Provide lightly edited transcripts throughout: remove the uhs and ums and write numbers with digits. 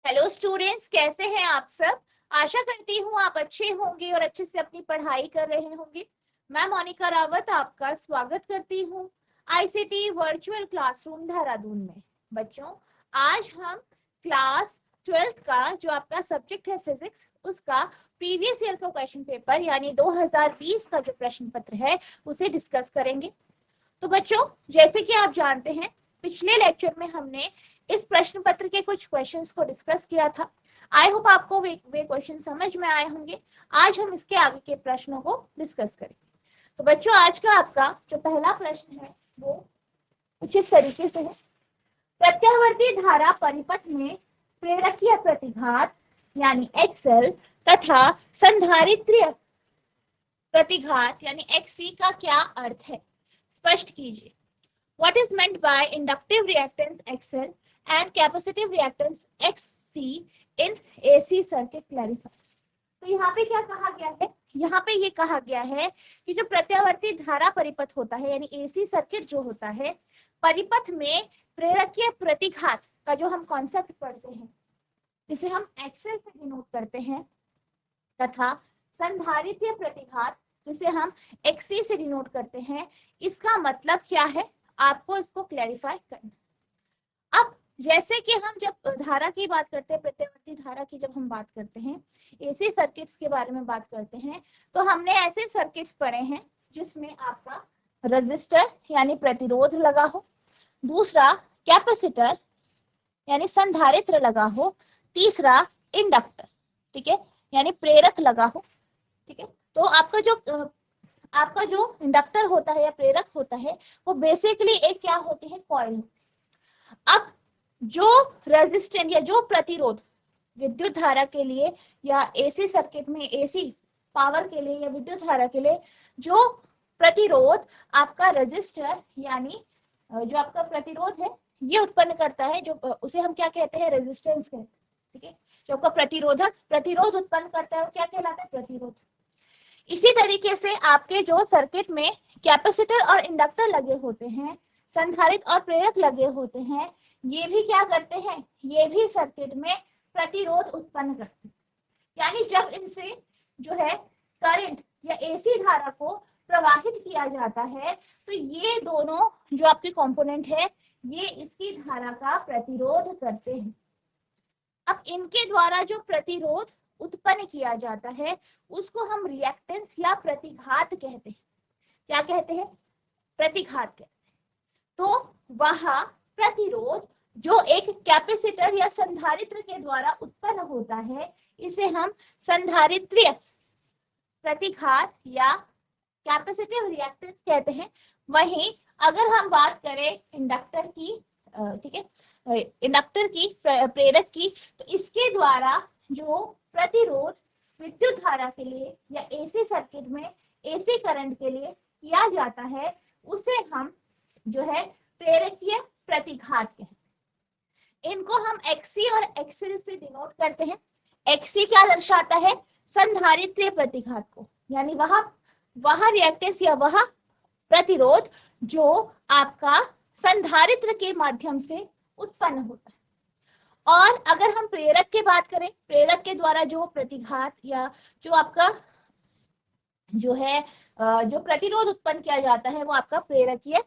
Hello students, कैसे हैं आप सब। आशा करती हूँ आप अच्छे होंगे और अच्छे से अपनी पढ़ाई कर रहे होंगे। मैं मोनिका रावत आपका स्वागत करती हूँ आईसीटी वर्चुअल क्लासरूम देहरादून में। बच्चों, आज हम क्लास 12th का जो आपका सब्जेक्ट है फिजिक्स, उसका प्रीवियस ईयर का क्वेश्चन पेपर यानी 2020 का जो प्रश्न पत्र है उसे डिस्कस करेंगे। तो बच्चों, जैसे कि आप जानते हैं, पिछले लेक्चर में हमने इस प्रश्न पत्र के कुछ क्वेश्चंस को डिस्कस किया था। आई होप आपको वे क्वेश्चन समझ में आए होंगे। आज हम इसके आगे के प्रश्नों को डिस्कस करेंगे। तो बच्चों, आज का आपका जो पहला प्रश्न है वो कुछ इस तरीके से है। प्रत्यावर्ती धारा परिपथ में प्रेरकीय प्रतिघात यानी एक्सएल तथा संधारित्र्य प्रतिघात यानी एक्ससी का क्या अर्थ है, स्पष्ट कीजिए। What is meant by inductive reactance XL and capacitive reactance XC in AC circuit? Clarify. तो यहाँ पे क्या कहा गया है, यहाँ पे ये कहा गया है कि जो प्रत्यावर्ती धारा परिपथ होता है यानी एसी सर्किट जो होता है, परिपथ में प्रेरकीय प्रतिघात का जो हम कॉन्सेप्ट पढ़ते हैं जिसे हम एक्सेल से डिनोट करते हैं, तथा संधारित्र्य प्रतिघात जिसे हम एक्सी से डिनोट करते हैं, इसका मतलब क्या है आपको इसको क्लैरिफाई करना। अब जैसे कि हम जब धारा की बात करते हैं, प्रत्यावर्ती धारा की जब हम बात करते हैं, एसी सर्किट्स के बारे में बात करते हैं, तो हमने ऐसे सर्किट्स पढ़े हैं जिसमें आपका रेजिस्टर यानी प्रतिरोध लगा हो, दूसरा कैपेसिटर यानी संधारित्र लगा हो, तीसरा इंडक्टर, ठीक है, यानी प्रेरक लगा हो। ठीक है, तो आपका जो इंडक्टर होता है या प्रेरक होता है वो बेसिकली एक क्या होती है, कॉइल। अब जो रेजिस्टेंस या जो प्रतिरोध विद्युत धारा के लिए या एसी सर्किट में एसी पावर के लिए या विद्युत धारा के लिए जो प्रतिरोध आपका रेजिस्टर यानी जो आपका प्रतिरोध है ये उत्पन्न करता है, जो उसे हम क्या कहते हैं, रेजिस्टेंस कहते हैं। ठीक है, जो आपका प्रतिरोध उत्पन्न करता है वो क्या कहलाता है, प्रतिरोध। इसी तरीके से आपके जो सर्किट में कैपेसिटर और इंडक्टर लगे होते हैं, संधारित्र और प्रेरक लगे होते हैं, ये भी क्या करते हैं, ये भी सर्किट में प्रतिरोध उत्पन्न करते हैं। यानी जब इनसे जो है करंट या एसी धारा को प्रवाहित किया जाता है तो ये दोनों जो आपके कंपोनेंट है ये इसकी धारा का प्रतिरोध करते हैं। अब इनके द्वारा जो प्रतिरोध उत्पन्न किया जाता है उसको हम रिएक्टेंस या प्रतिघात कहते हैं। क्या कहते हैं, प्रतिघात कहते हैं। तो वह प्रतिरोध जो एक कैपेसिटर या संधारित्र के द्वारा उत्पन्न होता है इसे हम संधारित्रीय प्रतिघात या कैपेसिटिव रिएक्टेंस कहते हैं। वहीं अगर हम बात करें इंडक्टर की, ठीक है, इंडक्टर की, प्रेरक की, तो इसके द्वारा जो प्रतिरोध विद्युत धारा के लिए या एसी सर्किट में एसी करंट के लिए किया जाता है उसे हम जो है प्रेरकीय प्रतिघात कहते हैं। इनको हम एक्सी और एक्सएल से डिनोट करते हैं। एक्सी क्या दर्शाता है, संधारित्रीय प्रतिघात को, यानी वह रिएक्टेंस या वह प्रतिरोध जो आपका संधारित्र के माध्यम से उत्पन्न होता है। और अगर हम प्रेरक की बात करें, प्रेरक के द्वारा जो प्रतिघात या जो आपका जो है जो प्रतिरोध उत्पन्न किया जाता है वो आपका प्रेरकीय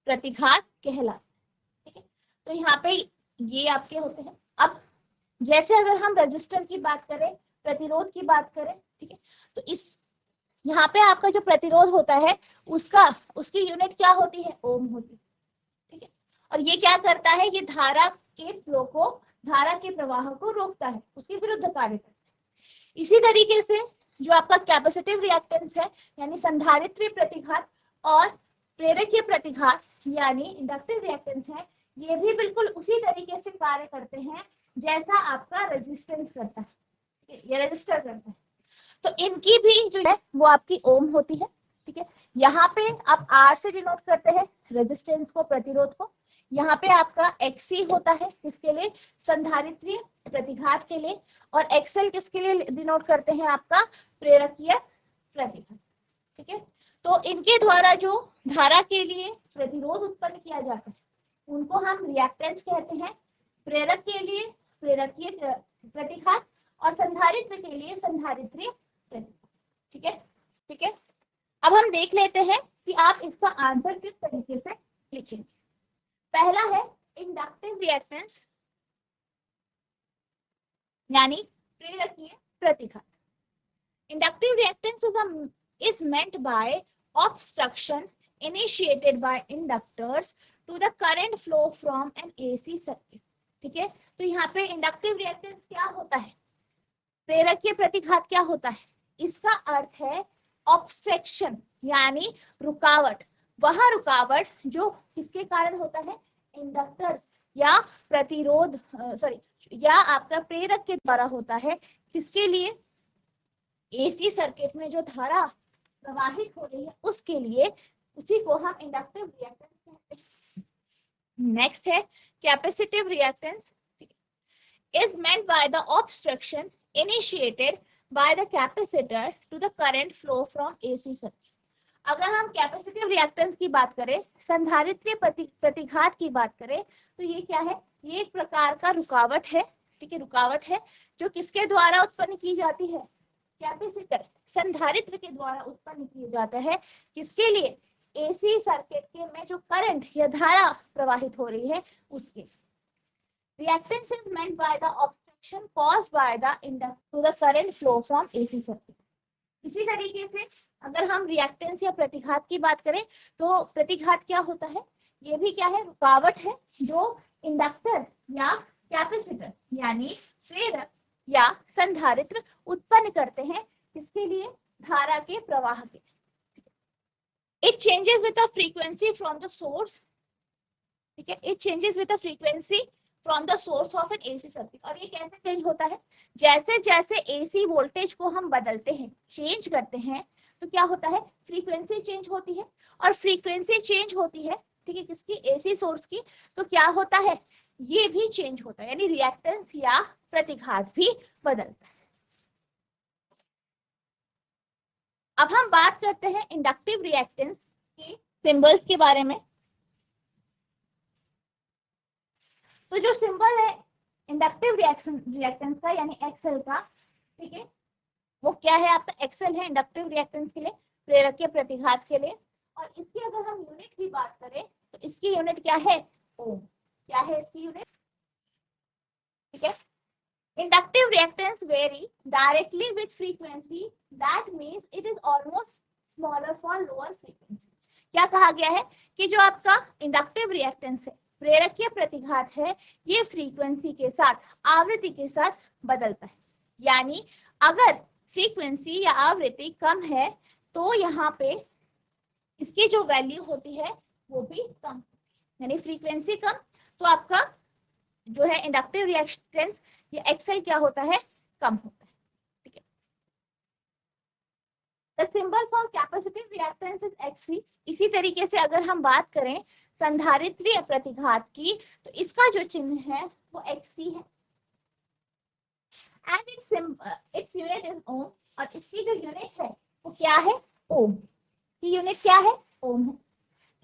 प्रतिघात कहलाता है। ठीक है, तो यहाँ पे ये आपके होते हैं। अब जैसे अगर हम रजिस्टर की बात करें, प्रतिरोध की बात करें, ठीक है, तो इस यहाँ पे आपका जो प्रतिरोध होता है उसकी यूनिट क्या होती है, ओम होती है। ठीक है, और ये क्या करता है, ये धारा के फ्लो को, धारा के प्रवाह को रोकता है, उसके विरुद्ध कार्य करता है। इसी तरीके से जो आपका कैपेसिटिव रिएक्टेंस है यानी संधारित्रीय प्रतिघात और प्रेरकीय प्रतिघात यानी इंडक्टिव रिएक्टेंस है, ये भी बिल्कुल उसी तरीके से कार्य करते हैं जैसा आपका रेजिस्टेंस करता है, ये रजिस्टर करता है। तो इनकी भी जो है वो आपकी ओम होती है। ठीक है, यहाँ पे आप आर से डिनोट करते हैं रेजिस्टेंस को, प्रतिरोध को। यहाँ पे आपका एक्सी होता है किसके लिए, संधारित्रीय प्रतिघात के लिए, और एक्सएल किसके लिए डिनोट करते हैं, आपका प्रेरकीय प्रतिघात। ठीक है, तो इनके द्वारा जो धारा के लिए प्रतिरोध उत्पन्न किया जाता है उनको हम रिएक्टेंस कहते हैं। प्रेरक के लिए प्रेरकीय प्रतिघात और संधारित्र के लिए संधारित्रीय प्रतिघात। ठीक है, ठीक है। अब हम देख लेते हैं कि आप इसका आंसर किस तरीके से लिखेंगे। पहला है इंडक्टिव रिएक्टेंस यानी प्रेरकीय प्रतिघात। Inductive reactance is meant by obstruction initiated by inductors to the current flow from an AC circuit। ठीक है, तो यहाँ पे इंडक्टिव रिएक्टेंस क्या होता है, प्रेरकीय प्रतिघात क्या होता है, इसका अर्थ है ऑब्स्ट्रक्शन यानी रुकावट। वह रुकावट जो किसके कारण होता है, इंडक्टर्स या प्रतिरोध या आपका प्रेरक के द्वारा होता है। किसके लिए, एसी सर्किट में जो धारा प्रवाहित हो रही है उसके लिए, उसी को हम इंडक्टिव रिएक्टेंस कहते हैं। नेक्स्ट है capacitive reactance is meant by the obstruction initiated by the capacitor to the current flow from AC circuit। अगर हम कैपेसिटिव रिएक्टेंस की बात करें, संधारित्रीय प्रतिघात की बात करें, तो ये क्या है, ये एक प्रकार का रुकावट है। ठीक है, रुकावट है जो किसके द्वारा उत्पन्न की जाती है, कैपेसिटर संधारित्र के द्वारा उत्पन्न किया जाता है। किसके लिए, एसी सर्किट के में जो करंट या धारा प्रवाहित हो रही है उसके। Reactance is meant by the obstruction caused by the inductor to the current flow from AC circuit। इसी तरीके से अगर हम रिएक्टेंस या प्रतिघात की बात करें तो प्रतिघात क्या होता है, ये भी क्या है, रुकावट है जो इंडक्टर या कैपेसिटर यानी प्रेरक या संधारित्र उत्पन्न करते हैं। किसके लिए, धारा के प्रवाह के। It changes with the frequency from the source। ठीक है, it changes with the frequency from the source of an AC circuit। और ये कैसे चेंज होता है, जैसे जैसे AC वोल्टेज को हम बदलते हैं, चेंज करते हैं, तो क्या होता है, फ्रीक्वेंसी चेंज होती है। और फ्रीक्वेंसी चेंज होती है, ठीक है, किसकी, AC सोर्स की, तो क्या होता है, ये भी चेंज होता है, यानी रिएक्टेंस या प्रतिघात भी बदलता है। अब हम बात करते हैं इंडक्टिव रिएक्टेंस के सिंबल्स के बारे में। तो जो सिंबल है इंडक्टिव रिएक्टेंस का यानी एक्सएल का, ठीक है, वो क्या है, आपका एक्सएल है इंडक्टिव रिएक्टेंस के लिए, प्रेरकीय प्रतिघात के लिए। और इसकी अगर हम यूनिट की बात करें तो इसकी यूनिट क्या है, ओम। क्या है इसकी यूनिट, ठीक है। Inductive reactance very directly with frequency, that means it is almost smaller for lower frequency. क्या कहा गया है कि जो आपका इंडक्टिव रिएक्टेंस है, प्रेरकीय प्रतिघात है, ये फ्रीक्वेंसी के साथ, आवृत्ति के साथ बदलता है। यानी अगर फ्रीक्वेंसी या आवृत्ति कम है तो यहाँ पे इसकी जो वैल्यू होती है वो भी कम, यानी फ्रीक्वेंसी कम तो आपका जो है इंडक्टिव रिएक्टेंस या एक्सएल क्या होता है, कम होता है। ठीक है, the symbol for capacitive reactance is Xc। इसी तरीके से अगर हम बात करें संधारित्रीय प्रतिघात की, तो इसका जो चिन्ह है वो Xc है। एंड इट्स यूनिट इज ओम। और इसकी जो यूनिट है वो क्या है, ओम। की यूनिट क्या है, ओम है।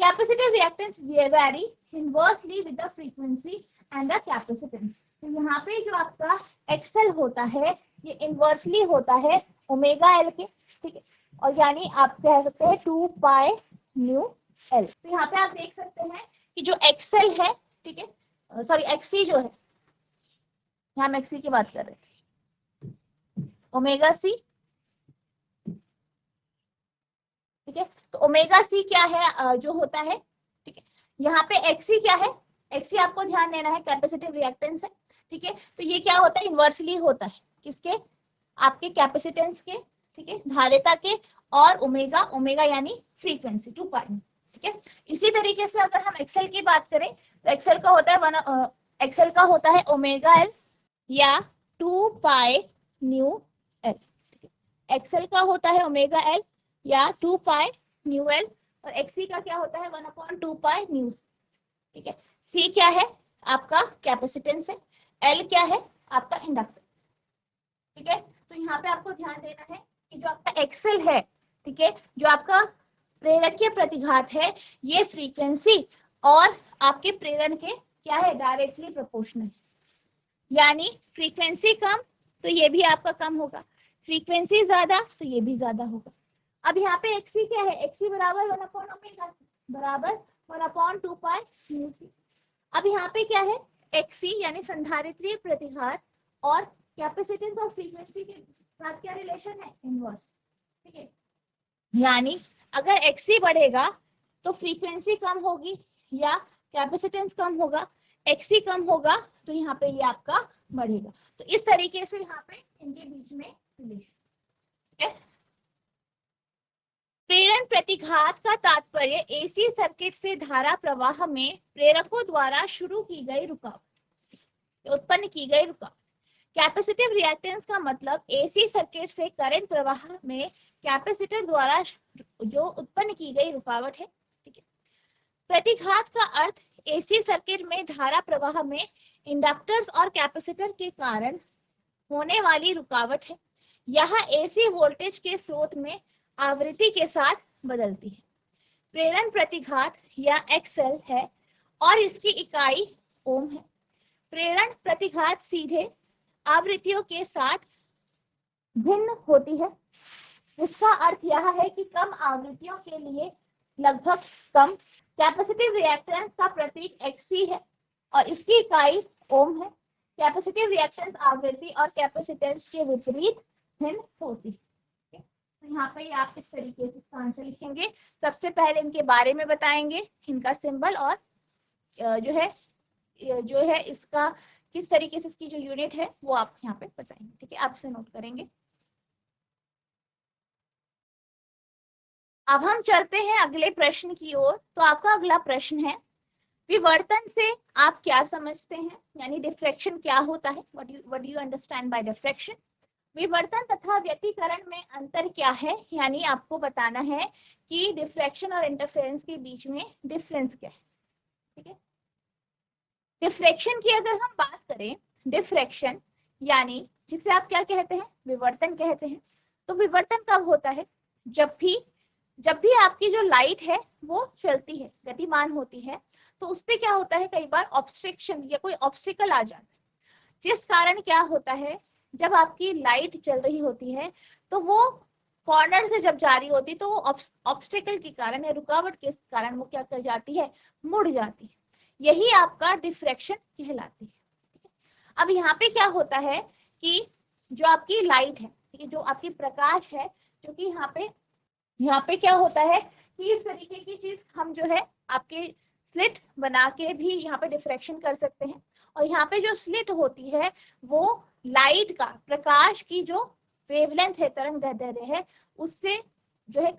Capacitive reactance very inversely with the frequency and the capacitance. तो यहाँ पे जो आपका एक्सएल होता है ये इनवर्सली होता है ओमेगा एल के। ठीक है, और यानी आप कह सकते हैं 2 पाई न्यू एल। तो यहाँ पे आप देख सकते हैं कि जो एक्सएल है, ठीक है, सॉरी एक्सी जो है, यहाँ हम एक्सी की बात कर रहे हैं, ओमेगा सी। ठीक है, तो ओमेगा सी क्या है, जो होता है, ठीक है, यहाँ पे एक्सी क्या है, एक्सी आपको ध्यान देना है कैपेसिटिव रिएक्टेंस है। ठीक है, तो ये क्या होता है, इनवर्सली होता है किसके, आपके कैपेसिटेंस के, ठीक है, धारिता के, और ओमेगा, ओमेगा यानी फ्रीक्वेंसी 2 पाई। ठीक है, इसी तरीके से अगर हम एक्सएल की बात करें तो एक्सएल का होता है एक्सएल का होता है ओमेगा एल या 2 पाई न्यू एल। ठीक है, एक्सएल का होता है ओमेगा एल या 2 पाई न्यू एल, और एक्सी का क्या होता है 1/2 पाई न्यू। ठीक है, सी क्या है, आपका कैपेसिटेंस है, एल क्या है, आपका इंडक्टेंस। ठीक है, तो यहाँ पे आपको ध्यान देना है कि जो आपका एक्सएल है, ठीक है, जो आपका प्रेरकीय प्रतिघात है, ये फ्रीक्वेंसी और आपके प्रेरण के क्या है, डायरेक्टली प्रोपोर्शनल। यानी फ्रीक्वेंसी कम तो ये भी आपका कम होगा, फ्रीक्वेंसी ज्यादा तो ये भी ज्यादा होगा। अब यहाँ पे एक्सी क्या है, एक्सी बराबर 1/ओमेगा बराबर 1/2 पाई म्यू सी। अब यहाँ पे क्या है, एक्सी यानी संधारित्रीय प्रतिघात और कैपेसिटेंस और फ्रीक्वेंसी के साथ क्या रिलेशन है, इनवर्स। ठीक है, यानी अगर एक्सी बढ़ेगा तो फ्रीक्वेंसी कम होगी या कैपेसिटेंस कम होगा, एक्सी कम होगा तो यहाँ पे ये आपका बढ़ेगा। तो इस तरीके से यहाँ पे इनके बीच में रिलेशन। प्रेरण प्रतिघात का तात्पर्य एसी सर्किट से धारा प्रवाह में प्रेरकों द्वारा शुरू की गई रुकावट, उत्पन्न की गई रुकावट। कैपेसिटिव रिएक्टेंस का मतलब एसी सर्किट से करंट प्रवाह में कैपेसिटर द्वारा जो उत्पन्न की गई रुकावट है। ठीक है, प्रतिघात का अर्थ एसी सर्किट में धारा प्रवाह में इंडक्टर्स और कैपेसिटर के कारण होने वाली रुकावट है। यह एसी वोल्टेज के स्रोत में आवृत्ति के साथ बदलती है। प्रेरण प्रतिघात या एक्सएल है और इसकी इकाई ओम है। प्रेरण प्रतिघात सीधे आवृत्तियों के साथ भिन्न होती है। इसका अर्थ यह है कि कम आवृत्तियों के लिए लगभग कम। कैपेसिटिव रिएक्टेंस का प्रतीक एक्सी है और इसकी इकाई ओम है। कैपेसिटिव रिएक्टेंस आवृत्ति और कैपेसिटेंस के विपरीत भिन्न होती है। तो यहाँ पे आप इस तरीके से इसका आंसर लिखेंगे। सबसे पहले इनके बारे में बताएंगे, इनका सिंबल और जो है इसका किस तरीके से इसकी जो यूनिट है वो आप यहाँ पे बताएंगे। ठीक है, आप इसे नोट करेंगे। अब हम चलते हैं अगले प्रश्न की ओर। तो आपका अगला प्रश्न है, विवर्तन से आप क्या समझते हैं, यानी डिफ्रैक्शन क्या होता है, what do you understand by diffraction. विवर्तन तथा व्यतिकरण में अंतर क्या है, यानी आपको बताना है कि डिफ्रैक्शन और इंटरफेरेंस के बीच में डिफरेंस क्या है। ठीक है, डिफ्रैक्शन की अगर हम बात करें, डिफ्रैक्शन यानी जिसे आप क्या कहते हैं, विवर्तन कहते हैं। तो विवर्तन कब होता है, जब भी आपकी जो लाइट है वो चलती है, गतिमान होती है, तो उस पे क्या होता है, कई बार ऑब्स्ट्रक्शन या कोई ऑब्स्टिकल आ जाता है, जिस कारण क्या होता है, जब आपकी लाइट चल रही होती है तो वो कॉर्नर से जब जा रही होती तो वो ऑब्स्टिकल के कारण या रुकावट के कारण वो क्या कर जाती है, मुड़ जाती है। यही आपका डिफ्रैक्शन कहलाती है। अब यहाँ पे क्या होता है कि जो आपकी लाइट है, ठीक है, जो आपकी प्रकाश है, जो कि यहाँ पे क्या होता है कि इस तरीके की चीज हम जो है आपके स्लिट बना के भी यहाँ पे डिफ्रैक्शन कर सकते हैं। और यहाँ पे जो स्लिट होती है वो लाइट का, प्रकाश की जो वेवलेंथ है, तरंग दैर्ध्य है, उससे जो है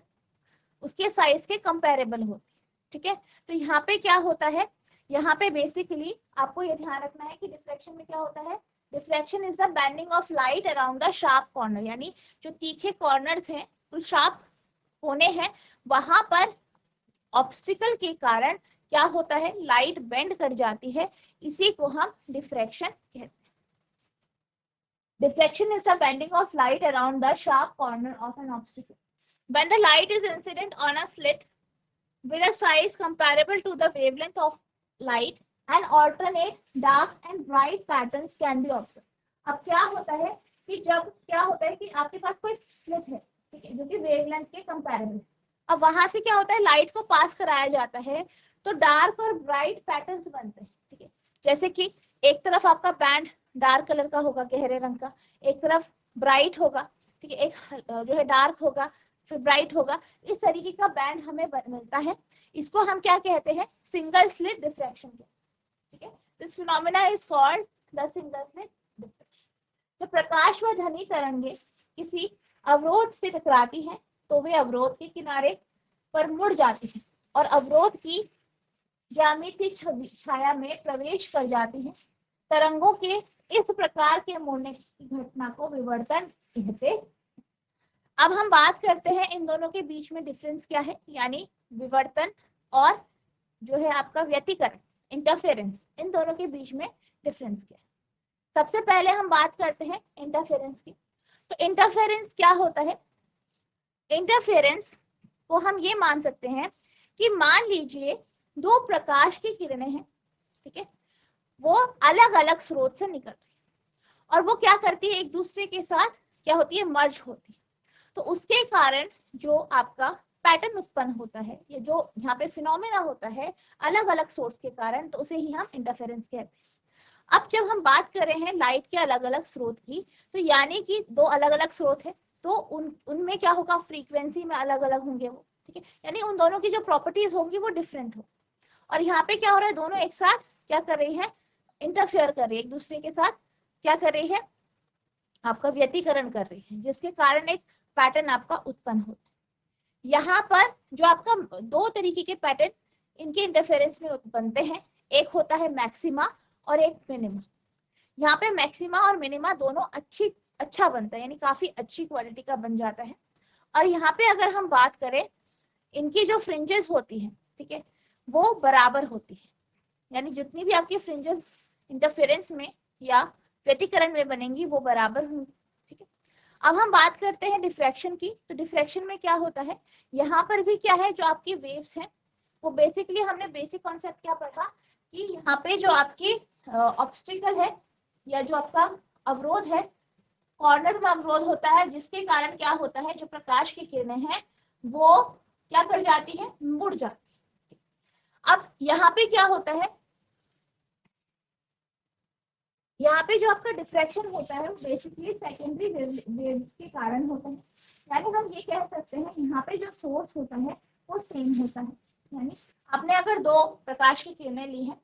उसके साइज के कंपेरेबल होती है। ठीक है, तो यहाँ पे क्या होता है, यहाँ पे बेसिकली आपको ये ध्यान रखना है कि डिफ्रैक्शन में क्या होता है, diffraction is the bending of light around the sharp corner, यानी जो तीखे कॉर्नर्स हैं, जो शार्प कोने हैं, वहां पर ऑब्स्टिकल के कारण क्या होता है, लाइट बेंड कर जाती है। इसी को हम डिफ्रैक्शन कहते हैं। Diffraction is the bending of light around the sharp corner of an obstacle when the light is incident on a slit with a size comparable to the wavelength of light and alternate dark and bright patterns can be observed। अब क्या होता है कि जब क्या होता है कि आपके पास कोई स्लिट है, ठीक है, जो कि वेवलेंथ के कंपैरेबल, अब वहां से क्या होता है, लाइट को पास कराया जाता है तो डार्क और ब्राइट पैटर्न्स बनते हैं। ठीक है, जैसे कि एक तरफ आपका बैंड डार्क कलर का होगा, गहरे रंग का, एक तरफ ब्राइट होगा, ठीक है, एक जो है डार्क होगा, फिर ब्राइट होगा, इस तरीके का बैंड हमें मिलता है। इसको हम क्या कहते हैं, सिंगल स्लिट डिफ्रैक्शन। ठीक है, this phenomena is called the single slit diffraction. जब प्रकाश व ध्वनि तरंगे किसी अवरोध से टकराती हैं तो वे अवरोध के किनारे पर मुड़ जाती हैं और अवरोध की ज्यामितीय छाया में प्रवेश कर जाती हैं। तरंगों के इस प्रकार के मुड़ने की घटना को विवर्तन कहते हैं। अब हम बात करते हैं इन दोनों के बीच में डिफरेंस क्या है, यानी विवर्तन और जो है आपका व्यतिकरण, इंटरफेरेंस, इन दोनों के बीच में डिफरेंस क्या है। सबसे पहले हम बात करते हैं इंटरफेरेंस की। तो इंटरफेरेंस क्या होता है, इंटरफेरेंस को हम ये मान सकते हैं कि मान लीजिए दो प्रकाश की किरणें हैं, ठीक है, वो अलग अलग स्रोत से निकल रही है। और वो क्या करती है, एक दूसरे के साथ क्या होती है, मर्ज होती है। तो उसके कारण जो आपका पैटर्न उत्पन्न होता है, ये जो यहाँ पे फिनोमेना होता है अलग अलग सोर्स के कारण, तो उसे ही हम इंटरफेरेंस कहते हैं। अब जब हम बात कर रहे हैं लाइट के अलग अलग स्रोत की, तो यानी कि दो अलग अलग स्रोत है, तो उनमें क्या होगा, फ्रीक्वेंसी में अलग अलग होंगे वो, ठीक है, यानी उन दोनों की जो प्रॉपर्टीज होंगी वो डिफरेंट हो। और यहाँ पे क्या हो रहा है, दोनों एक साथ क्या कर रही है, इंटरफेयर कर रही है, एक दूसरे के साथ क्या कर रही है, आपका व्यतिकरण कर रही है, जिसके कारण एक पैटर्न आपका उत्पन्न होता है। यहाँ पर जो आपका दो तरीके के पैटर्न इनके इंटरफेरेंस में बनते हैं, एक होता है मैक्सिमा और एक मिनिमा। यहाँ पे मैक्सिमा और मिनिमा दोनों अच्छा बनता है, यानी काफी अच्छी क्वालिटी का बन जाता है। और यहाँ पे अगर हम बात करें, इनकी जो फ्रिंजेस होती है, ठीक है, वो बराबर होती है, यानी जितनी भी आपकी फ्रिंजेस इंटरफेरेंस में या व्यतिकरण में बनेंगी वो बराबर होंगी, ठीक है। अब हम बात करते हैं डिफ्रैक्शन की। तो डिफ्रैक्शन में क्या होता है, यहाँ पर भी क्या है, जो आपकी वेव्स हैं वो बेसिकली हमने बेसिक कॉन्सेप्ट क्या पढ़ा कि यहाँ पे जो आपकी ऑब्स्टिकल है या जो आपका अवरोध है, कॉर्नर में अवरोध होता है, जिसके कारण क्या होता है, जो प्रकाश की किरणें हैं वो क्या कर जाती है, मुड़ जाती है। अब यहाँ पे क्या होता है, यहाँ पे जो आपका डिफ्रैक्शन होता है वो बेसिकली सेकेंडरी वेव्स के कारण होता है। यानी हम ये कह सकते हैं, यहाँ पे जो सोर्स होता है वो सेम होता है, यानी आपने अगर दो प्रकाश की किरणें ली हैं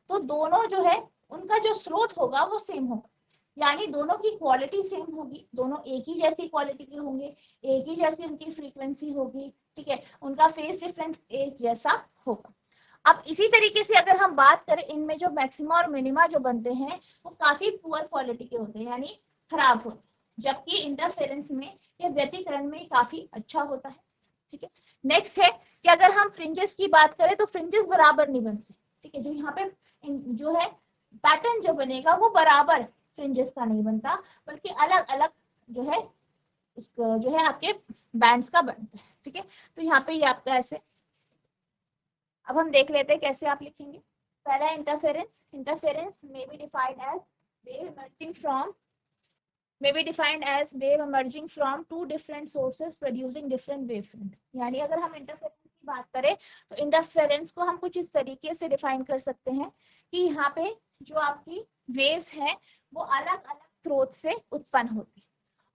तो दोनों जो है उनका जो स्रोत होगा वो सेम होगा, यानी दोनों की क्वालिटी सेम होगी, दोनों एक ही जैसी क्वालिटी के होंगे, एक ही जैसी उनकी फ्रीक्वेंसी होगी, ठीक है, उनका फेज डिफरेंस एक जैसा होगा। अब इसी तरीके से अगर हम बात करें, इनमें जो मैक्सिमा और मिनिमा जो बनते हैं वो काफी पुअर क्वालिटी के होते हैं, यानी खराब होते हैं, जबकि इंटरफेरेंस में या व्यतिकरण में काफी अच्छा होता है, ठीक है। नेक्स्ट है कि अगर हम फ्रिंजेस की बात करें तो फ्रिंजेस बराबर नहीं बनते, ठीक है, जो यहाँ पे जो है पैटर्न जो बनेगा वो बराबर फ्रिंजेस का नहीं बनता, बल्कि अलग अलग जो है जो है आपके बैंड्स का बनता है, ठीक है। तो यहाँ पे ये आपका ऐसे, अब हम देख लेते हैं कैसे आप लिखेंगे। पहला इंटरफेरेंस, इंटरफेरेंस में be defined as wave emerging from may be defined as wave emerging from two different sources producing different wavefront। यानी अगर हम इंटरफेरेंस की बात करें तो इंटरफेरेंस को हम कुछ इस तरीके से डिफाइन कर सकते हैं कि यहाँ पे जो आपकी वेव्स है वो अलग अलग स्रोत से उत्पन्न होती है,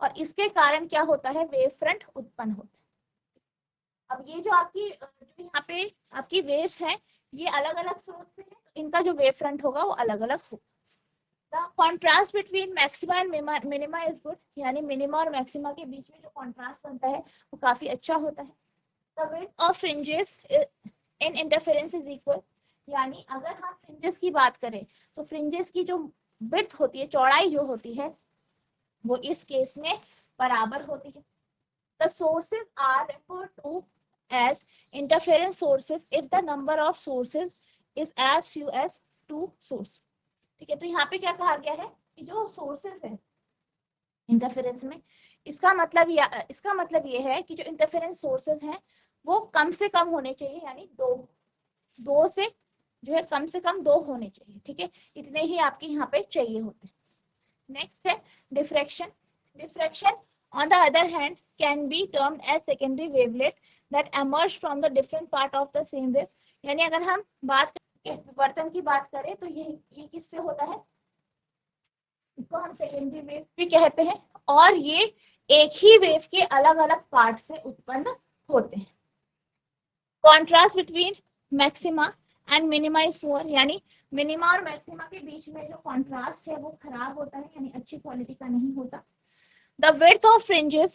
और इसके कारण क्या होता है, वेव फ्रंट उत्पन्न होता है। अब ये जो आपकी जो यहाँ पे आपकी वेव्स हैं ये अलग अलग स्रोत से है, तो इनका जो वेव फ्रंट होगा वो अलग अलग होगा। The contrast between maxima and minima is good, यानी मिनिमा और मैक्सिमा के बीच में जो कॉन्ट्रास्ट बनता है वो काफी अच्छा होता है। The width of fringes in interference is equal, यानी अगर हम फ्रिंजेस की बात करें तो फ्रिंजेस की जो विड्थ होती है, चौड़ाई जो होती है, वो इस केस में बराबर होती है। The sources are referred to as interference sources if the number of sources is as few as two sources। ठीक है, तो यहाँ पे क्या कहा गया है कि जो सोर्सेस है इंटरफेरेंस में, इसका मतलब ये है कि जो इंटरफेरेंस सोर्सेस हैं वो कम से कम होने चाहिए, यानी दो से जो है कम से कम दो होने चाहिए, ठीक है, इतने ही आपके यहाँ पे चाहिए होते हैं। नेक्स्ट है diffraction. Diffraction on the other hand can be termed as secondary wavelet that emerge from the different part of the same wave। यानी अगर हम बात विवर्तन की बात करें तो ये किससे होता है, इसको हम सेकेंडरी वेव भी कहते हैं, और ये एक ही वेव के अलग अलग पार्ट से उत्पन्न होते हैं। Contrast between maxima and minima is poor, यानी मिनिमा और मैक्सिमा के बीच में जो कॉन्ट्रास्ट है वो खराब होता है, यानी अच्छी क्वालिटी का नहीं होता। The width of fringes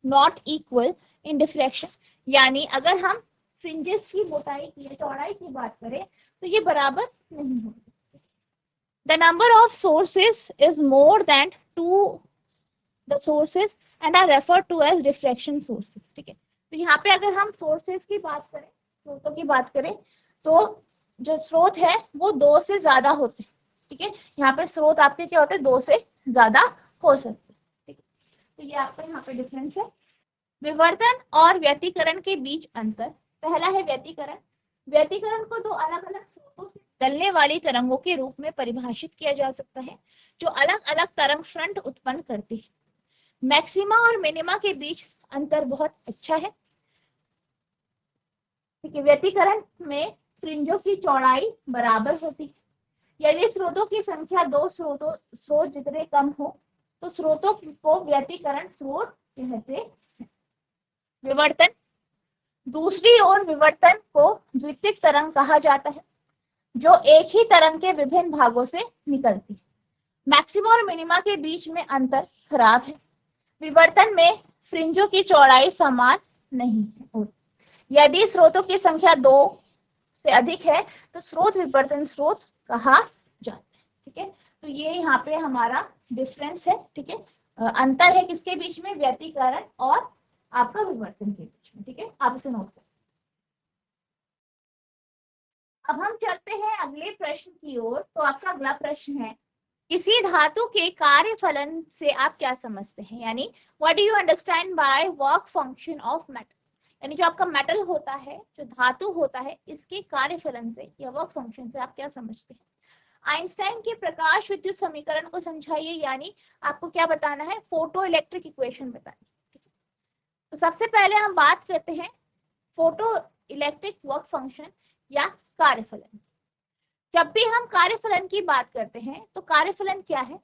not equal in diffraction, यानी अगर हम फ्रिंजेस की मोटाई की या चौड़ाई की बात करें तो ये बराबर नहीं होती। The number of sources is more than two the sources and are referred to as diffraction sources। ठीक है, तो यहाँ पे अगर हम सोर्सेस की बात करें, स्रोतों की बात करें, तो जो स्रोत है वो दो से ज्यादा होते हैं, ठीक है, यहाँ पे स्रोत आपके क्या होते हैं, दो से ज्यादा हो सकते हैं, ठीक है, तो ये आपका यहाँ पे डिफरेंस है। विवर्तन और व्यतिकरण के बीच अंतर। पहला है व्यतिकरण। व्यतिकरण को दो अलग अलग स्रोतों से गलने वाली तरंगों के रूप में परिभाषित किया जा सकता है, जो अलग अलग तरंग फ्रंट उत्पन्न करती है। मैक्सिमा और मिनिमा के बीच अंतर बहुत अच्छा है। ठीक है, व्यतिकरण में फ्रिंजों की चौड़ाई बराबर होती है। यदि स्रोतों की संख्या दो स्रोत जितने कम हो तो स्रोतों को व्यतिकरण स्रोत कहते हैं। विवर्तन, दूसरी ओर विवर्तन को द्वितीयक तरंग कहा जाता है, जो एक ही तरंग के विभिन्न भागों से निकलती है। मैक्सिमा और मिनिमा के बीच में अंतर खराब है। विवर्तन में फ्रिंजों की चौड़ाई समान नहीं है। यदि स्रोतों की संख्या 2 से अधिक है तो स्रोत विवर्तन स्रोत कहा जाता है। ठीक है, तो ये यहाँ पे हमारा डिफरेंस है। ठीक है, अंतर है किसके बीच में, व्यतिकरण और आपका विवर्तन के बीच में। ठीक है, आप इसे नोट करें। अब हम चलते हैं अगले प्रश्न की ओर। तो आपका अगला प्रश्न है, किसी धातु के कार्य फलन से आप क्या समझते हैं, यानी what do you understand by work function of metal. यानी जो आपका मेटल होता है, जो धातु होता है, इसके कार्य फलन से या वर्क फंक्शन से आप क्या समझते हैं। आइंस्टाइन के प्रकाश विद्युत समीकरण को समझाइए, यानी आपको क्या बताना है, फोटो इलेक्ट्रिक इक्वेशन बतानी। तो सबसे पहले हम बात करते हैं फोटो इलेक्ट्रिक वर्क फंक्शन या कार्यफलन। जब भी हम कार्यफलन की बात करते हैं तो कार्यफलन क्या है,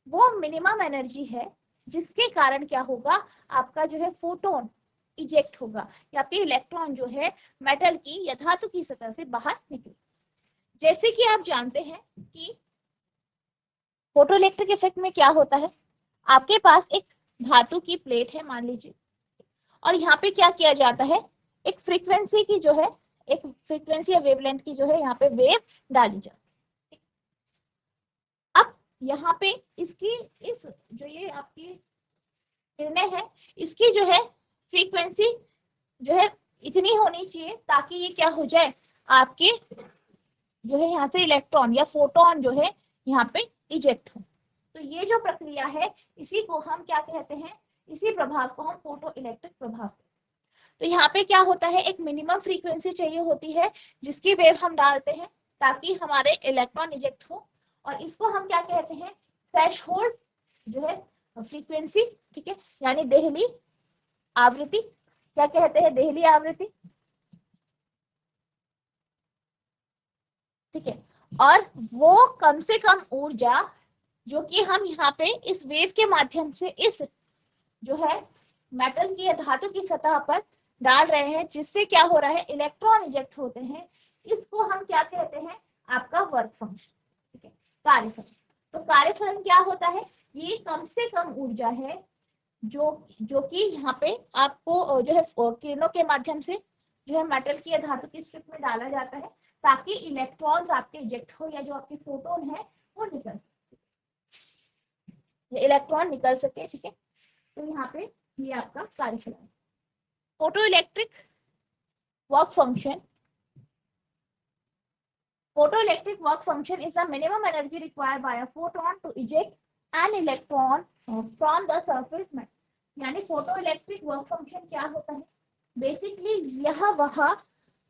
वो मिनिमम एनर्जी है जिसके कारण क्या होगा, आपका जो है फोटोन इजेक्ट होगा या आपके इलेक्ट्रॉन जो है मेटल की या धातु की सतह से बाहर निकले। जैसे कि आप जानते हैं कि फोटोइलेक्ट्रिक इफेक्ट में क्या होता है, आपके पास एक धातु की प्लेट है मान लीजिए, और यहाँ पे क्या किया जाता है, एक फ्रीक्वेंसी की जो है, एक फ्रीक्वेंसी या वेवलेंथ की जो है यहाँ पे वेव डाली जाती है। अब यहाँ पे इसकी इस जो ये आपकी किरणें है, इसकी जो है फ्रीक्वेंसी जो है इतनी होनी चाहिए ताकि ये क्या हो जाए, आपके जो है यहाँ से इलेक्ट्रॉन या फोटोन जो है यहाँ पे इजेक्ट हो। तो ये जो प्रक्रिया है इसी को हम क्या कहते हैं, इसी प्रभाव को हम फोटो इलेक्ट्रिक प्रभाव। तो यहाँ पे क्या होता है, एक मिनिमम फ्रीक्वेंसी चाहिए होती है जिसकी वेव हम डालते हैं ताकि हमारे इलेक्ट्रॉन इजेक्ट हो, और इसको हम क्या कहते हैं, थ्रेशोल्ड जो है फ्रीक्वेंसी। ठीक है, यानी देहली आवृत्ति, क्या कहते हैं, देहली आवृत्ति। ठीक है, और वो कम से कम ऊर्जा जो कि हम यहाँ पे इस वेव के माध्यम से इस जो है मेटल की या धातु की सतह पर डाल रहे हैं, जिससे क्या हो रहा है, इलेक्ट्रॉन इजेक्ट होते हैं, इसको हम क्या कहते हैं, आपका वर्क फंक्शन। ठीक है, कार्यफलन। तो कार्यफलन क्या होता है, ये कम से कम ऊर्जा है जो कि यहाँ पे आपको जो है किरणों के माध्यम से जो है मेटल की या धातु की स्ट्रिप में डाला जाता है ताकि इलेक्ट्रॉन्स आपके इजेक्ट हो या जो आपके फोटोन है वो निकल सके, इलेक्ट्रॉन निकल सके। ठीक है, तो यहाँ पे ये आपका कार्यफलन। Photoelectric work function, photoelectric work function is the minimum energy required by a photon to eject an electron from the surface matter। यानी photoelectric work function क्या होता है, बेसिकली यह वह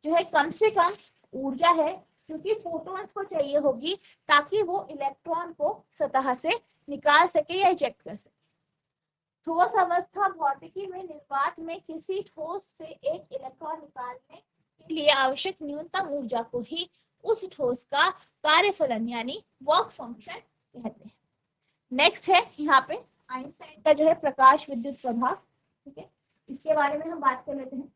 जो है कम से कम ऊर्जा है क्योंकि फोटोन्स को चाहिए होगी ताकि वो इलेक्ट्रॉन को सतह से निकाल सके या इजेक्ट कर सके। ठोस अवस्था भौतिकी में निर्वात में किसी ठोस से एक इलेक्ट्रॉन निकालने के लिए आवश्यक न्यूनतम ऊर्जा को ही उस ठोस का कार्यफलन यानी वर्क फंक्शन कहते हैं। नेक्स्ट है यहाँ पे आइंस्टाइन का जो है प्रकाश विद्युत प्रभाव। ठीक है, इसके बारे में हम बात कर लेते हैं।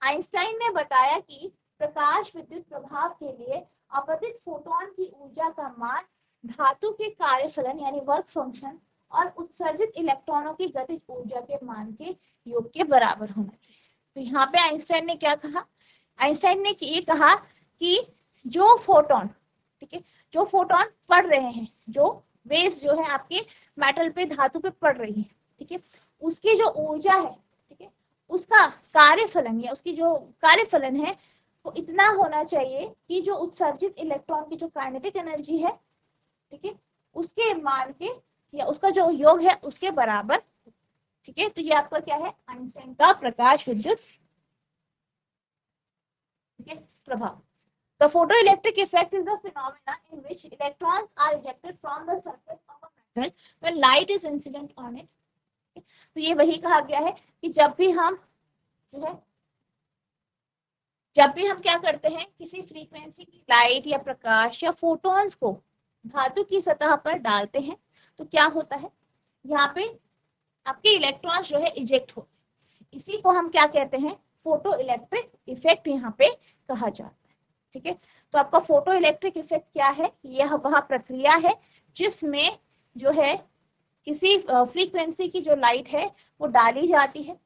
आइंस्टाइन ने बताया कि प्रकाश विद्युत प्रभाव के लिए अपतित फोटोन की ऊर्जा का मान धातु के कार्यफलन यानी वर्क फंक्शन और उत्सर्जित इलेक्ट्रॉनों की गतिज ऊर्जा के मान के योग के बराबर होना चाहिए। तो यहाँ पे आइंस्टाइन ने क्या कहा, आइंस्टाइन ने ये कहा कि जो फोटोन, ठीक है, जो फोटोन पड़ रहे हैं, जो वेव्स जो है आपके मेटल पे धातु पे पड़ रही है, ठीक है, उसकी जो ऊर्जा है, ठीक है, उसका कार्यफलन या उसकी जो कार्यफलन है वो इतना होना चाहिए कि जो उत्सर्जित इलेक्ट्रॉन की जो काइनेटिक एनर्जी है, ठीक है, उसके मान के या उसका जो योग है उसके बराबर। ठीक है, तो ये आपका क्या है, आइंस्टाइन का प्रकाश विद्युत प्रभाव। The photoelectric effect is a phenomena in which electrons are ejected from the surface of a metal when light is incident on it. तो ये वही कहा गया है कि जब भी हम क्या करते हैं, किसी फ्रीक्वेंसी की लाइट या प्रकाश या फोटॉन्स को धातु की सतह पर डालते हैं तो क्या होता है, यहाँ पे आपके इलेक्ट्रॉन्स जो है इजेक्ट होते हैं। इसी को हम क्या कहते हैं, फोटो इलेक्ट्रिक इफेक्ट यहाँ पे कहा जाता है। ठीक है, तो आपका फोटो इलेक्ट्रिक इफेक्ट क्या है, यह वह प्रक्रिया है जिसमें जो है किसी फ्रीक्वेंसी की जो लाइट है वो डाली जाती है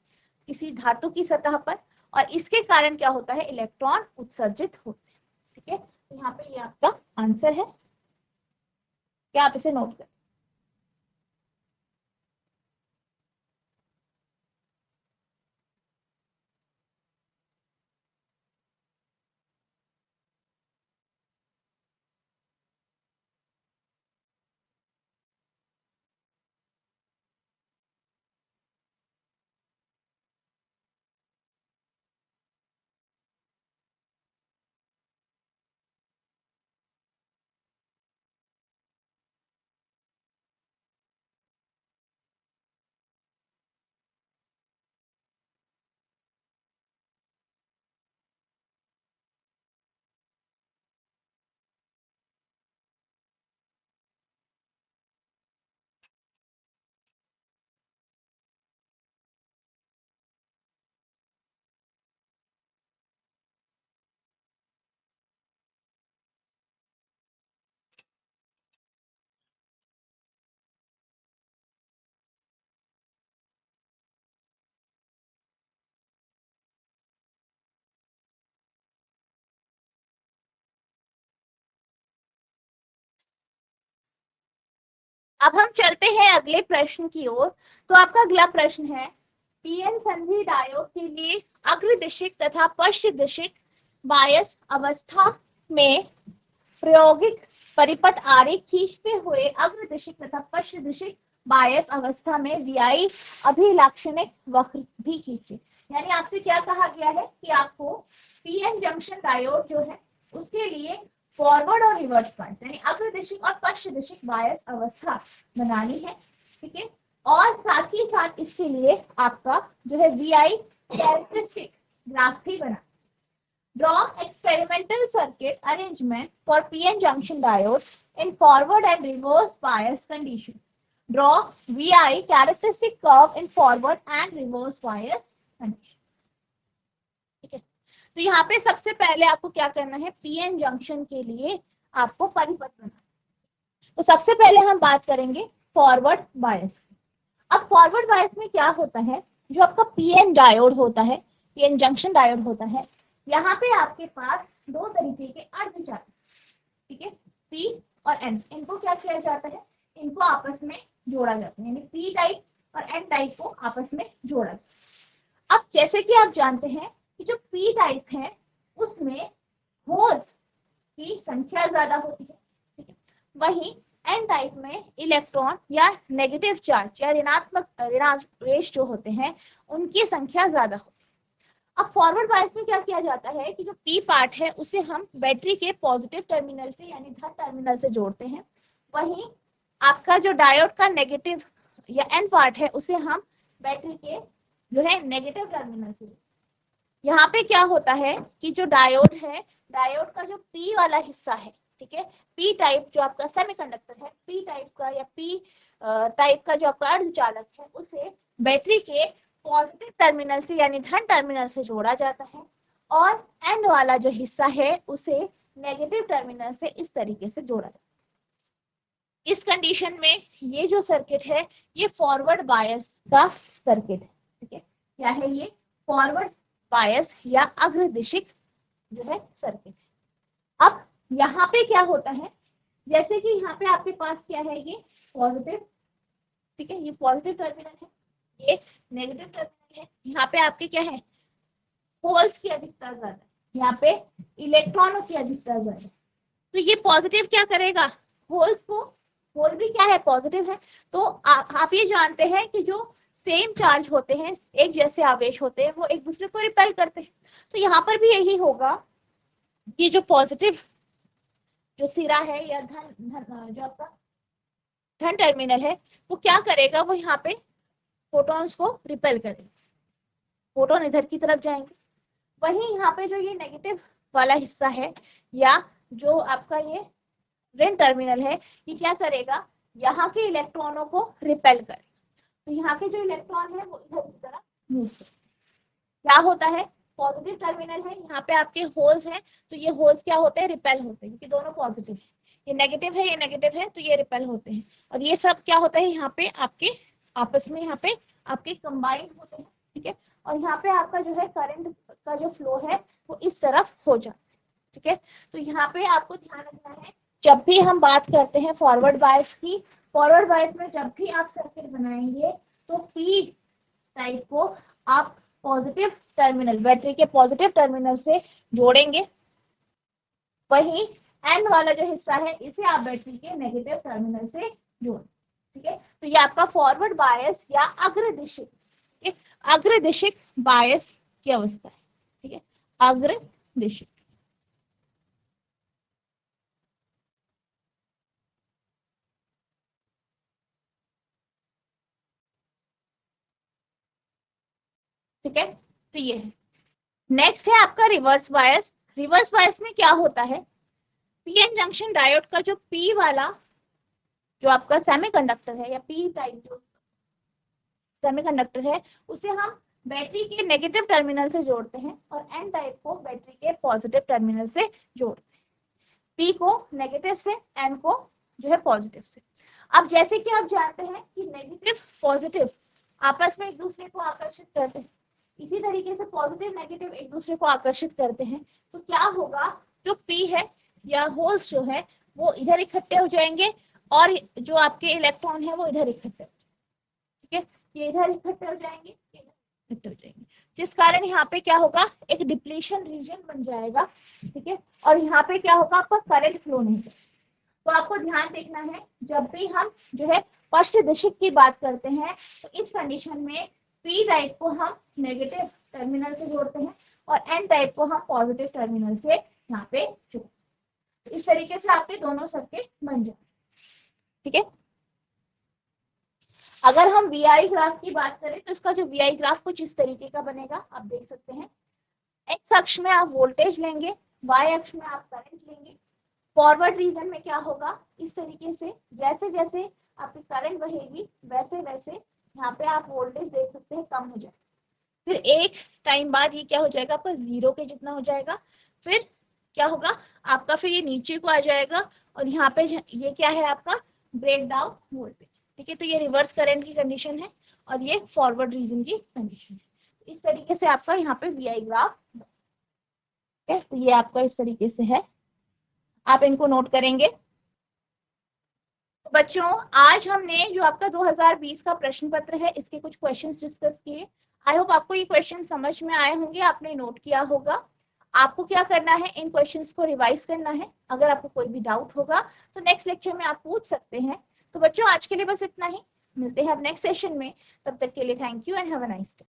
किसी धातु की सतह पर, और इसके कारण क्या होता है, इलेक्ट्रॉन उत्सर्जित होते हैं। ठीक है, यहाँ पे ये आपका आंसर है, क्या आप इसे नोट करें। अब हम चलते हैं अगले प्रश्न की ओर। तो आपका अगला प्रश्न है, पीएन संधि डायोड के लिए अग्रदिशिक तथा पश्चदिशिक बायस अवस्था में प्रायोगिक परिपथ आरेख खींचते हुए अग्रदिशिक तथा पश्चदिशिक बायस अवस्था में VI अभिलाक्षणिक वक्र भी खींचे। यानी आपसे क्या कहा गया है कि आपको पीएन जंक्शन डायोड जो है उसके लिए फॉरवर्ड और रिवर्स बायस यानी अग्रदिशिक और पश्चदिशिक बायस अवस्था बनानी है। ठीक है, और साथ ही साथ इसके लिए आपका जो है VI कैरेक्टरिस्टिक ग्राफ भी बना। Draw experimental circuit arrangement for PN junction diode in forward and reverse bias condition. Draw VI characteristic curve in forward and reverse bias condition. ठीक है, तो यहाँ पे सबसे पहले आपको क्या करना है, पीएन जंक्शन के लिए आपको परिपथ बनाना। तो सबसे पहले हम बात करेंगे फॉरवर्ड बायस की। अब फॉरवर्ड बायस में क्या होता है, जो आपका पीएन डायोड होता है, पीएन जंक्शन डायोड होता है, यहाँ पे आपके पास दो तरीके के अर्धचालक, ठीक है, पी और एन, इनको क्या किया जाता है, इनको आपस में जोड़ा जाता है, यानी पी टाइप और एन टाइप को आपस में जोड़ा जाता है। अब जैसे कि आप जानते हैं कि जो पी टाइप है उसमें होल्स की संख्या ज्यादा होती है, ठीक है, वहीं एन टाइप में इलेक्ट्रॉन या नेगेटिव चार्ज या ऋणात्मक ऋणावेश जो होते हैं उनकी संख्या ज्यादा होती है। अब फॉरवर्ड बायस में क्या किया जाता है कि जो पी पार्ट है उसे हम बैटरी के पॉजिटिव टर्मिनल से यानी धन टर्मिनल से जोड़ते हैं, वहीं आपका जो डायोड का नेगेटिव या एन पार्ट है उसे हम बैटरी के जो है नेगेटिव टर्मिनल से। यहाँ पे क्या होता है कि जो डायोड है, डायोड का जो पी वाला हिस्सा है, ठीक है, पी टाइप जो आपका सेमीकंडक्टर है, पी टाइप का या पी टाइप का जो आपका अर्धचालक है उसे बैटरी के पॉजिटिव टर्मिनल से यानी धन टर्मिनल से जोड़ा जाता है, और एन वाला जो हिस्सा है उसे नेगेटिव टर्मिनल से इस तरीके से जोड़ा जाता है। इस कंडीशन में ये जो सर्किट है ये फॉरवर्ड बायस का सर्किट है। ठीक है, क्या है ये, फॉरवर्ड बायस या अग्रदिशिक जो है सर्किट है। अब यहाँ पे क्या होता है, जैसे कि यहाँ पे आपके पास क्या है, ये पॉजिटिव, ठीक है, ये पॉजिटिव टर्मिनल है, ये नेगेटिव टर्मिनल है, यहाँ पे आपके क्या है, होल्स की अधिकता ज्यादा, यहाँ पे इलेक्ट्रॉनों की अधिकता ज्यादा। तो ये पॉजिटिव क्या करेगा, होल्स को, होल भी क्या है, पॉजिटिव है, तो आप ये जानते हैं कि जो सेम चार्ज होते हैं, एक जैसे आवेश होते हैं, वो एक दूसरे को रिपेल करते हैं। तो यहाँ पर भी यही होगा, ये जो पॉजिटिव जो सिरा है या जो आपका धन टर्मिनल है, वो क्या करेगा, वो यहाँ पे फोटॉन्स को रिपेल करेगा, फोटोन इधर की तरफ जाएंगे। वहीं यहाँ पे जो ये नेगेटिव वाला हिस्सा है या जो आपका ये ऋण टर्मिनल है, ये क्या करेगा, यहाँ के इलेक्ट्रॉनों को रिपेल करेगा। तो यहाँ के जो इलेक्ट्रॉन है वो इधर की तरफ मूव करेगा। क्या होता है, पॉजिटिव टर्मिनल है, यहाँ पे आपके होल्स हैं, तो ये होल्स क्या होते हैं, रिपेल होते हैं, क्योंकि दोनों पॉजिटिव है। ये नेगेटिव है, ये नेगेटिव है, तो ये रिपेल होते हैं। और ये सब क्या होता है, यहाँ पे आपके आपस में यहाँ पे आपके कंबाइन होते हैं, ठीक है। और यहाँ पे आपका जो है करंट का जो फ्लो है वो इस तरफ हो जाता है, ठीक है। तो यहाँ पे आपको ध्यान रखना है, जब भी हम बात करते हैं फॉरवर्ड बायस की, फॉरवर्ड बायस में जब भी आप सर्किट बनाएंगे तो पी टाइप को आप पॉजिटिव टर्मिनल, बैटरी के पॉजिटिव टर्मिनल से जोड़ेंगे। वहीं एन वाला जो हिस्सा है इसे आप बैटरी के नेगेटिव टर्मिनल से जोड़ें, ठीक है। तो ये आपका फॉरवर्ड बायस या अग्रदिशिक, अग्रदिशिक बायस की अवस्था है, ठीक है, अग्रदिशिक। ठीक है, तो ये है। नेक्स्ट है आपका रिवर्स बायस। रिवर्स बायस में क्या होता है, पीएन जंक्शन डायोड का जो पी वाला जो आपका सेमीकंडक्टर है या पी टाइप जो सेमीकंडक्टर है, उसे हम बैटरी के नेगेटिव टर्मिनल से जोड़ते हैं और एन टाइप को बैटरी के पॉजिटिव टर्मिनल से जोड़ते हैं। पी को नेगेटिव से, एन को जो है पॉजिटिव से। अब जैसे कि आप जानते हैं कि नेगेटिव पॉजिटिव आपस में एक दूसरे को आकर्षित करते हैं, इसी तरीके से पॉजिटिव नेगेटिव एक दूसरे को आकर्षित करते हैं। तो क्या होगा, जो पी है या होल्स जो है वो इधर इकट्ठे हो जाएंगे और जो आपके इलेक्ट्रॉन है वो इधर इकट्ठे, ठीक है, ये इधर इकट्ठे हो जाएंगे, इकट्ठे हो जाएंगे, जिस कारण यहाँ पे क्या होगा, एक डिप्लीशन रीजन बन जाएगा, ठीक है। और यहाँ पे क्या होगा, आपका करंट फ्लो नहीं होगा। तो आपको ध्यान देखना है, जब भी हम जो है पश्च दिशिक की बात करते हैं तो इस कंडीशन में पी टाइप को हम नेगेटिव टर्मिनल से जोड़ते हैं और एन टाइप को हम पॉजिटिव टर्मिनल से यहाँ पे जोड़ते हैं। इस तरीके से आपके दोनों सर्किट बन जाए, ठीक है। अगर हम वीआई ग्राफ की बात करें तो इसका जो वीआई ग्राफ कुछ इस तरीके का बनेगा, आप देख सकते हैं। एक्स अक्ष में आप वोल्टेज लेंगे, वाई अक्ष में आप करंट लेंगे। फॉरवर्ड रीजन में क्या होगा, इस तरीके से जैसे जैसे आपकी करंट बहेगी वैसे वैसे यहाँ पे आप वोल्टेज देख सकते हैं कम हो जाए, फिर एक टाइम बाद ये क्या हो जाएगा, आपका जीरो के जितना हो जाएगा। फिर क्या होगा आपका, फिर ये नीचे को आ जाएगा और यहाँ पे ये क्या है आपका ब्रेक डाउन वोल्टेज, ठीक है। तो ये रिवर्स करंट की कंडीशन है और ये फॉरवर्ड रीजन की कंडीशन है। इस तरीके से आपका यहाँ पे वीआई ग्राफ है, तो ये आपका इस तरीके से है, आप इनको नोट करेंगे। तो बच्चों आज हमने जो आपका 2020 का प्रश्न पत्र है इसके कुछ क्वेश्चंस डिस्कस किए। आई होप आपको ये क्वेश्चन समझ में आए होंगे, आपने नोट किया होगा। आपको क्या करना है, इन क्वेश्चंस को रिवाइज करना है। अगर आपको कोई भी डाउट होगा तो नेक्स्ट लेक्चर में आप पूछ सकते हैं। तो बच्चों आज के लिए बस इतना ही, मिलते हैं अब नेक्स्ट सेशन में। तब तक के लिए thank you and have a nice day.